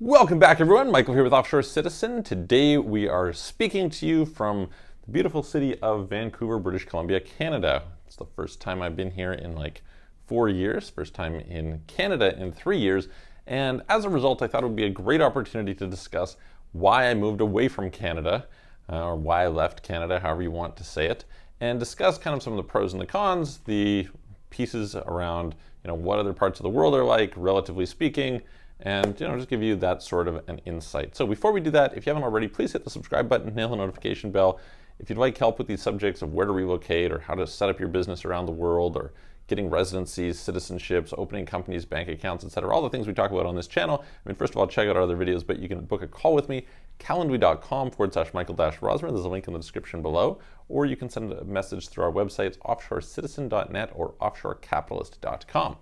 Welcome back, everyone. Michael here with Offshore Citizen. Today we are speaking to you from the beautiful city of Vancouver, British Columbia, Canada. It's the first time I've been here in like 4 years, first time in Canada in 3 years, and as a result I thought it would be a great opportunity to discuss why I moved away from Canada, or why I left Canada, however you want to say it, and discuss kind of some of the pros and the cons, the pieces around what other parts of the world are like, relatively speaking, and just give you that sort of an insight. So before we do that, if you haven't already, please hit the subscribe button, nail the notification bell. If you'd like help with these subjects of where to relocate or how to set up your business around the world or getting residencies, citizenships, opening companies, bank accounts, etc., all the things we talk about on this channel. I mean, first of all, check out our other videos, but you can book a call with me, calendly.com/Michael-Rosmer. There's a link in the description below, or you can send a message through our websites, offshorecitizen.net or offshorecapitalist.com.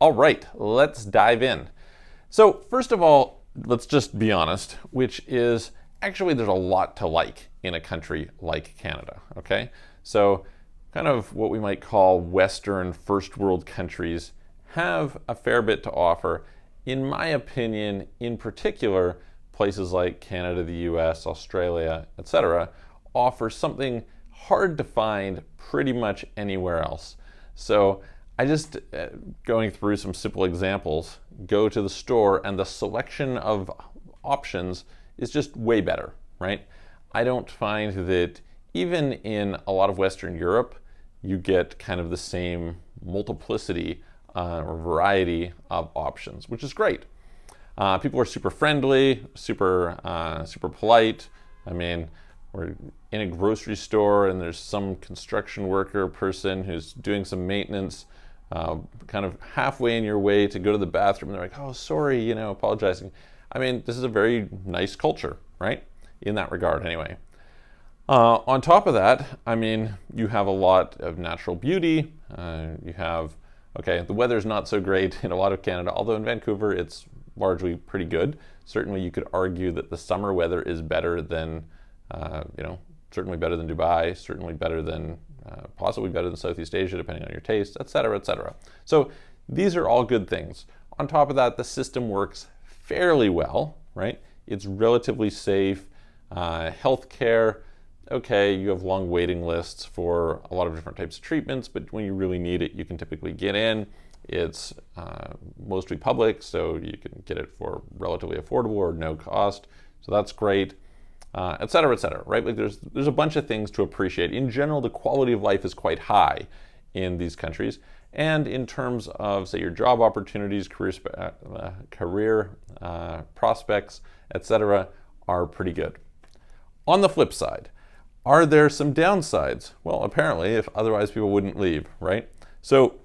All right, let's dive in. So first of all, let's just be honest, which is actually there's a lot to like in a country like Canada, okay? So kind of what we might call Western first world countries have a fair bit to offer. In my opinion, in particular, places like Canada, the US, Australia, etc., offer something hard to find pretty much anywhere else. So I just, going through some simple examples, go to the store and the selection of options is just way better, right? I don't find that even in a lot of Western Europe, you get kind of the same multiplicity or variety of options, which is great. People are super friendly, super polite. I mean, we're in a grocery store and there's some construction worker person who's doing some maintenance, kind of halfway in your way to go to the bathroom, and they're like, oh, sorry, apologizing. I mean, this is a very nice culture, right? In that regard, anyway. On top of that, I mean, you have a lot of natural beauty. You have, okay, the weather's not so great in a lot of Canada, although in Vancouver it's largely pretty good. Certainly you could argue that the summer weather is better than, certainly better than Dubai, certainly better than, possibly better than Southeast Asia, depending on your taste, etc., etc. So these are all good things. On top of that, the system works fairly well, right? It's relatively safe. Healthcare, okay, you have long waiting lists for a lot of different types of treatments, but when you really need it, you can typically get in. It's mostly public, so you can get it for relatively affordable or no cost. So that's great. Et cetera, right? Like there's a bunch of things to appreciate. In general, the quality of life is quite high in these countries. And in terms of, say, your job opportunities, career prospects, etc., are pretty good. On the flip side, are there some downsides? Well, apparently, if otherwise people wouldn't leave, right? So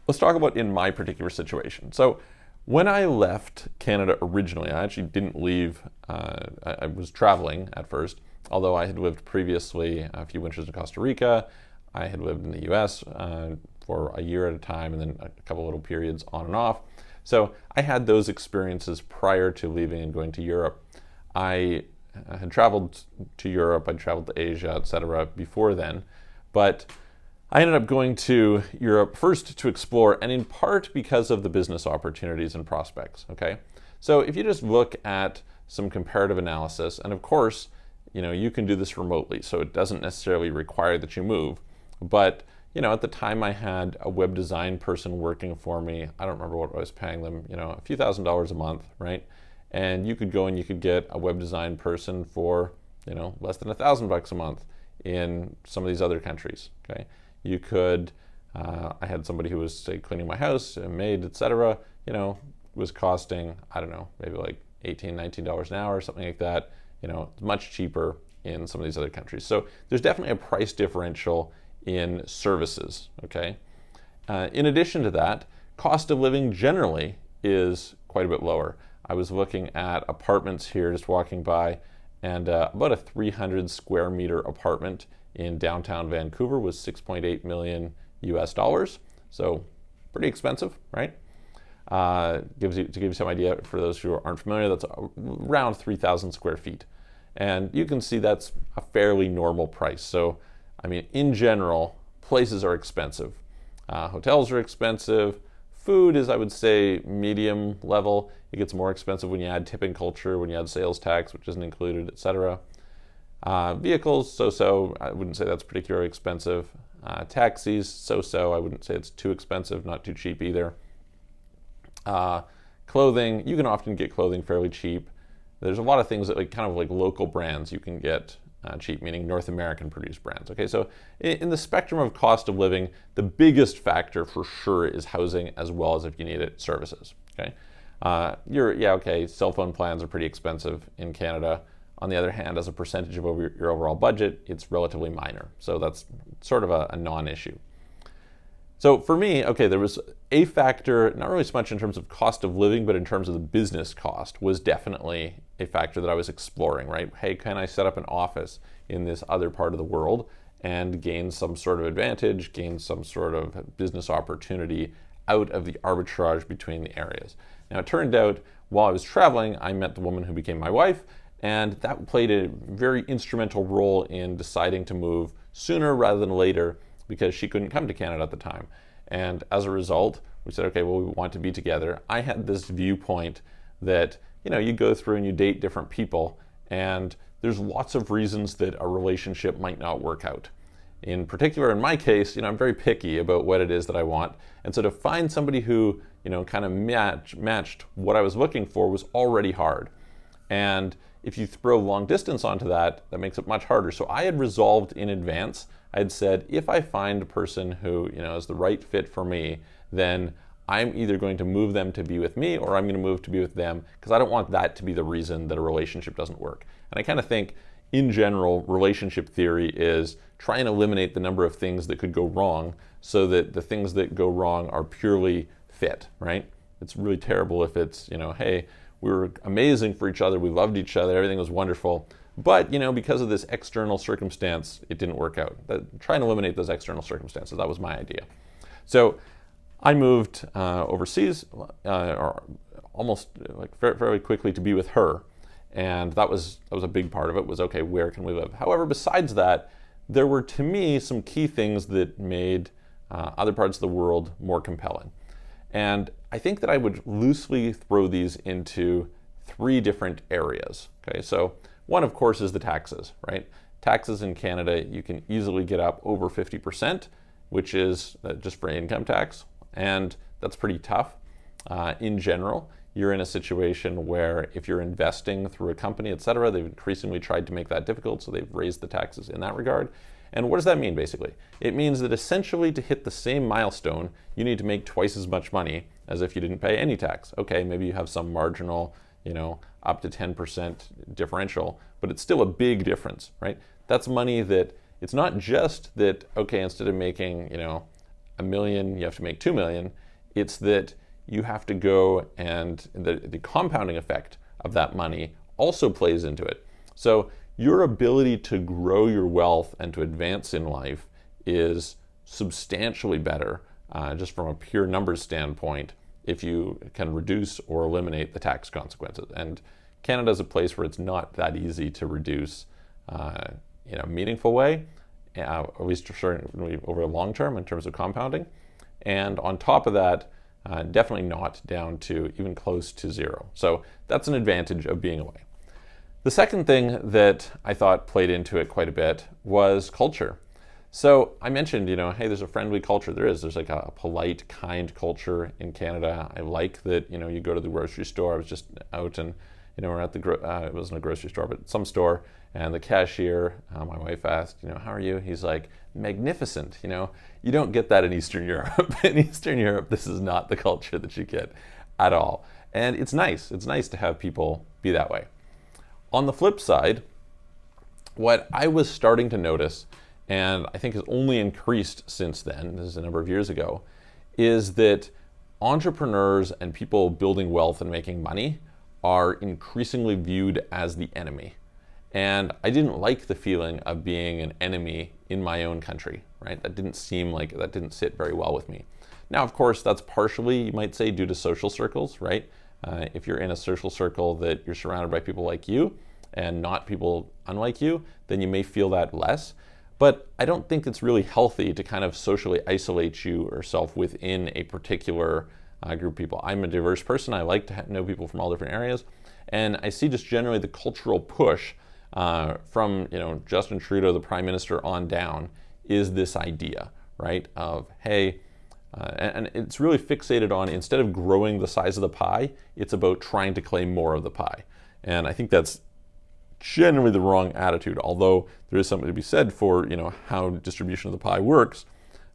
let's talk about in my particular situation. So when I left Canada originally, I actually didn't leave. I was traveling at first, although I had lived previously a few winters in Costa Rica. I had lived in the US for a year at a time, and then a couple little periods on and off. So I had those experiences prior to leaving and going to Europe. I had traveled to Europe, I'd traveled to Asia, etc. before then, but I ended up going to Europe first to explore, and in part because of the business opportunities and prospects, okay? So if you just look at some comparative analysis, and of course, you can do this remotely, so it doesn't necessarily require that you move, but at the time I had a web design person working for me. I don't remember what I was paying them, a few $1,000s a month, right? And you could go and you could get a web design person for, less than $1,000 a month in some of these other countries, okay? You could, I had somebody who was, say, cleaning my house, a maid, etc., was costing, I don't know, maybe like $18, $19 an hour or something like that. It's much cheaper in some of these other countries. So there's definitely a price differential in services, okay? In addition to that, cost of living generally is quite a bit lower. I was looking at apartments here, just walking by, and about a 300 square meter apartment in downtown Vancouver was $6.8 million US. So pretty expensive, right? To give you some idea, for those who aren't familiar, that's around 3,000 square feet. And you can see that's a fairly normal price. So, I mean, in general, places are expensive. Hotels are expensive, Food is, I would say, medium level. It gets more expensive when you add tipping culture, when you add sales tax, which isn't included, etc. Vehicles, so-so. I wouldn't say that's particularly expensive. Taxis, so-so. I wouldn't say it's too expensive, not too cheap either. Clothing, you can often get clothing fairly cheap. There's a lot of things that kind of like local brands you can get cheap, meaning North American produced brands. Okay, so in the spectrum of cost of living, the biggest factor for sure is housing, as well as, if you need it, services. Okay, cell phone plans are pretty expensive in Canada. On the other hand, as a percentage of your overall budget, it's relatively minor. So that's sort of a non-issue. So for me, okay, there was a factor, not really so much in terms of cost of living, but in terms of the business cost was definitely a factor that I was exploring, right? Hey, can I set up an office in this other part of the world and gain some sort of advantage, gain some sort of business opportunity out of the arbitrage between the areas? Now, it turned out while I was traveling, I met the woman who became my wife, and that played a very instrumental role in deciding to move sooner rather than later, because she couldn't come to Canada at the time. And as a result, we said, okay, well, we want to be together. I had this viewpoint that, you go through and you date different people, and there's lots of reasons that a relationship might not work out. In particular, in my case, I'm very picky about what it is that I want. And so to find somebody who, kind of matched what I was looking for was already hard. And if you throw long distance onto that, that makes it much harder. So I had resolved in advance. I had said, if I find a person who, is the right fit for me, then I'm either going to move them to be with me, or I'm going to move to be with them, because I don't want that to be the reason that a relationship doesn't work. And I kind of think, in general, relationship theory is try and eliminate the number of things that could go wrong, so that the things that go wrong are purely fit, right? It's really terrible if it's, hey, we were amazing for each other, we loved each other, everything was wonderful, but because of this external circumstance, it didn't work out. Try and eliminate those external circumstances. That was my idea. So I moved overseas, or almost fairly quickly, to be with her, and that was a big part of it. Was okay, where can we live? However, besides that, there were, to me, some key things that made other parts of the world more compelling. And I think that I would loosely throw these into 3 different areas. Okay, so one, of course, is the taxes, right? Taxes in Canada, you can easily get up over 50%, which is just for income tax, and that's pretty tough. In general, you're in a situation where if you're investing through a company, etc., they've increasingly tried to make that difficult, so they've raised the taxes in that regard. And what does that mean, basically? It means that essentially to hit the same milestone, you need to make twice as much money as if you didn't pay any tax. Okay, maybe you have some marginal, up to 10% differential, but it's still a big difference, right? That's money that, it's not just that, okay, instead of making, $1 million, you have to make $2 million. It's that you have to go, and the compounding effect of that money also plays into it. So your ability to grow your wealth and to advance in life is substantially better, just from a pure numbers standpoint, if you can reduce or eliminate the tax consequences. And Canada is a place where it's not that easy to reduce in a meaningful way, at least certainly over the long term in terms of compounding. And on top of that, definitely not down to even close to zero. So that's an advantage of being away. The second thing that I thought played into it quite a bit was culture. So I mentioned, hey, there's a friendly culture. There's like a polite, kind culture in Canada. I like that, you go to the grocery store. I was just out and, we're at it wasn't a grocery store, but some store, and the cashier, my wife asked, how are you? He's like, magnificent. You don't get that in Eastern Europe. In Eastern Europe, this is not the culture that you get at all. And it's nice. It's nice to have people be that way. On the flip side, what I was starting to notice, and I think has only increased since then, this is a number of years ago, is that entrepreneurs and people building wealth and making money are increasingly viewed as the enemy. And I didn't like the feeling of being an enemy in my own country, right? That didn't sit very well with me. Now, of course, that's partially, you might say, due to social circles, right? If you're in a social circle that you're surrounded by people like you and not people unlike you, then you may feel that less. But I don't think it's really healthy to kind of socially isolate yourself within a particular group of people. I'm a diverse person. I like to know people from all different areas. And I see just generally the cultural push from Justin Trudeau, the Prime Minister, on down, is this idea, right, of, hey, and it's really fixated on, instead of growing the size of the pie, it's about trying to claim more of the pie. And I think that's generally the wrong attitude, although there is something to be said for how distribution of the pie works.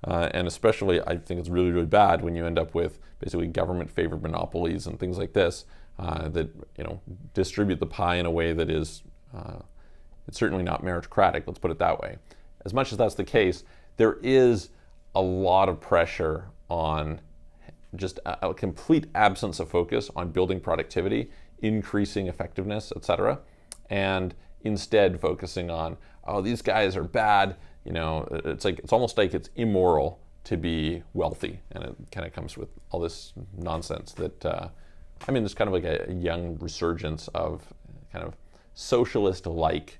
And especially, I think it's really, really bad when you end up with basically government-favored monopolies and things like this that distribute the pie in a way that is it's certainly not meritocratic. Let's put it that way. As much as that's the case, there is a lot of pressure on just a complete absence of focus on building productivity, increasing effectiveness, etc., and instead focusing on, oh, these guys are bad. It's almost like it's immoral to be wealthy, and it kind of comes with all this nonsense that there's kind of like a young resurgence of kind of socialist-like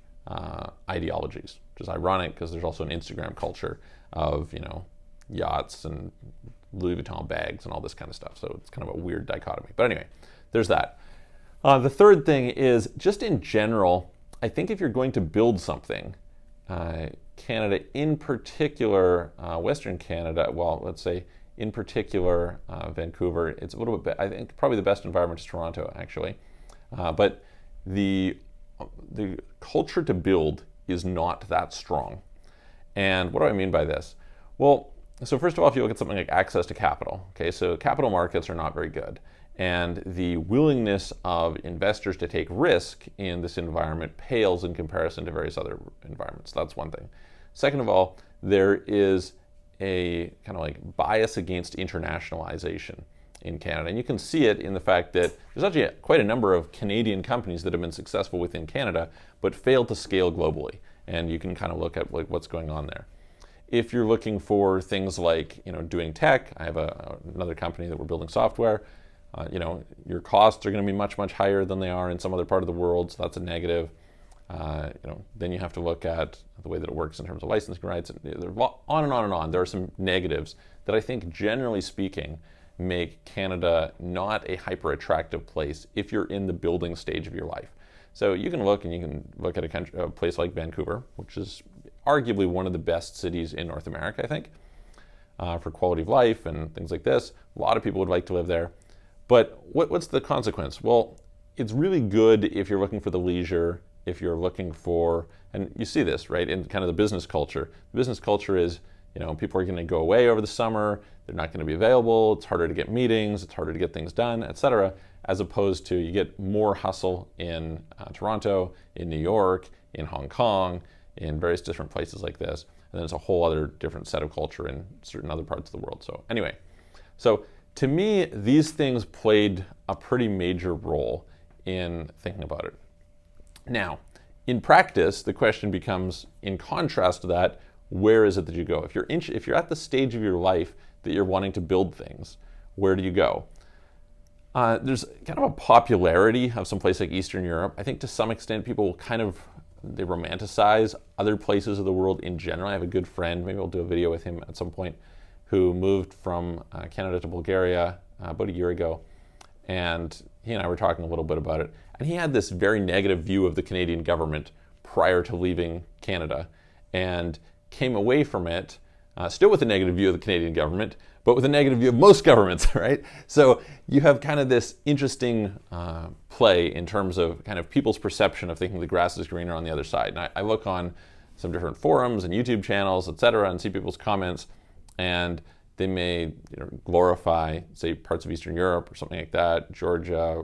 ideologies, which is ironic because there's also an Instagram culture of yachts and Louis Vuitton bags and all this kind of stuff. So it's kind of a weird dichotomy. But anyway, there's that. The third thing is, just in general, I think if you're going to build something, Canada in particular, Western Canada, well, let's say in particular Vancouver, it's a little bit, I think probably the best environment is Toronto, actually. But the culture to build is not that strong. And what do I mean by this? Well, so first of all, if you look at something like access to capital, okay, so capital markets are not very good. And the willingness of investors to take risk in this environment pales in comparison to various other environments. That's one thing. Second of all, there is a kind of like bias against internationalization in Canada. And you can see it in the fact that there's actually quite a number of Canadian companies that have been successful within Canada, but failed to scale globally. And you can kind of look at what's going on there. If you're looking for things like doing tech, I have another company that we're building software. Your costs are going to be much, much higher than they are in some other part of the world, so that's a negative. Then you have to look at the way that it works in terms of licensing rights. On and on and on. There are some negatives that I think, generally speaking, make Canada not a hyper attractive place if you're in the building stage of your life. So you can look at a place like Vancouver, which is arguably one of the best cities in North America, I think, for quality of life and things like this. A lot of people would like to live there. But what's the consequence? Well, it's really good if you're looking for the leisure, if you're looking for, and you see this, right, in kind of the business culture. The business culture is, people are going to go away over the summer, they're not going to be available, it's harder to get meetings, it's harder to get things done, etc., as opposed to you get more hustle in Toronto, in New York, in Hong Kong, in various different places like this, and then it's a whole other different set of culture in certain other parts of the world. So anyway, to me, these things played a pretty major role in thinking about it. Now, in practice, the question becomes, in contrast to that, where is it that you go? If you're at the stage of your life that you're wanting to build things, where do you go? There's kind of a popularity of some place like Eastern Europe. I think to some extent people they romanticize other places of the world in general. I have a good friend, maybe I'll do a video with him at some point, who moved from Canada to Bulgaria about a year ago. And he and I were talking a little bit about it. And he had this very negative view of the Canadian government prior to leaving Canada, and came away from it still with a negative view of the Canadian government, but with a negative view of most governments, right? So you have kind of this interesting play in terms of kind of people's perception of thinking the grass is greener on the other side. And I look on some different forums and YouTube channels, etc., and see people's comments, and they may glorify, say, parts of Eastern Europe or something like that, Georgia,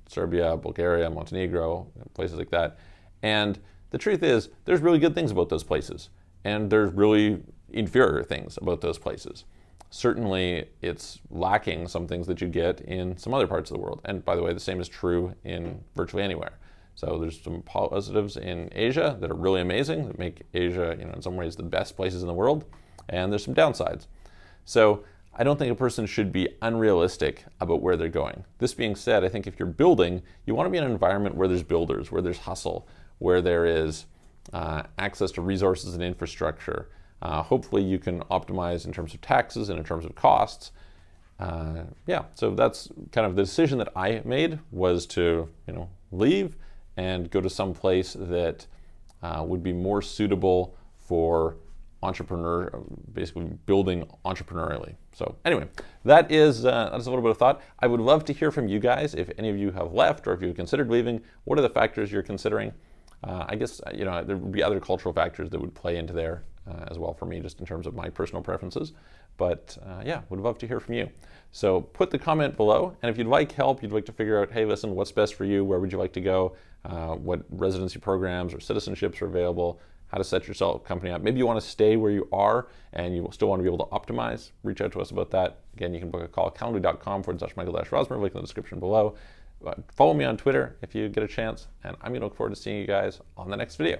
Serbia, Bulgaria, Montenegro, places like that. And the truth is, there's really good things about those places, and there's really inferior things about those places. Certainly, it's lacking some things that you get in some other parts of the world. And by the way, the same is true in virtually anywhere. So there's some positives in Asia that are really amazing, that make Asia, in some ways the best places in the world. And there's some downsides. So I don't think a person should be unrealistic about where they're going. This being said, I think if you're building, you want to be in an environment where there's builders, where there's hustle, where there is access to resources and infrastructure. Hopefully you can optimize in terms of taxes and in terms of costs. yeah, so that's kind of the decision that I made, was to leave and go to some place that would be more suitable for basically building entrepreneurially. So anyway, that's a little bit of thought. I would love to hear from you guys. If any of you have left or if you've considered leaving, what are the factors you're considering? I guess there would be other cultural factors that would play into there as well for me, just in terms of my personal preferences. But yeah, would love to hear from you. So put the comment below, and if you'd like help, you'd like to figure out, hey, listen, what's best for you? Where would you like to go? What residency programs or citizenships are available? How to set your company up. Maybe you want to stay where you are and you still want to be able to optimize. Reach out to us about that. Again, you can book a call, calendly.com/Michael-Rosmer, link in the description below. Follow me on Twitter if you get a chance, and I'm going to look forward to seeing you guys on the next video.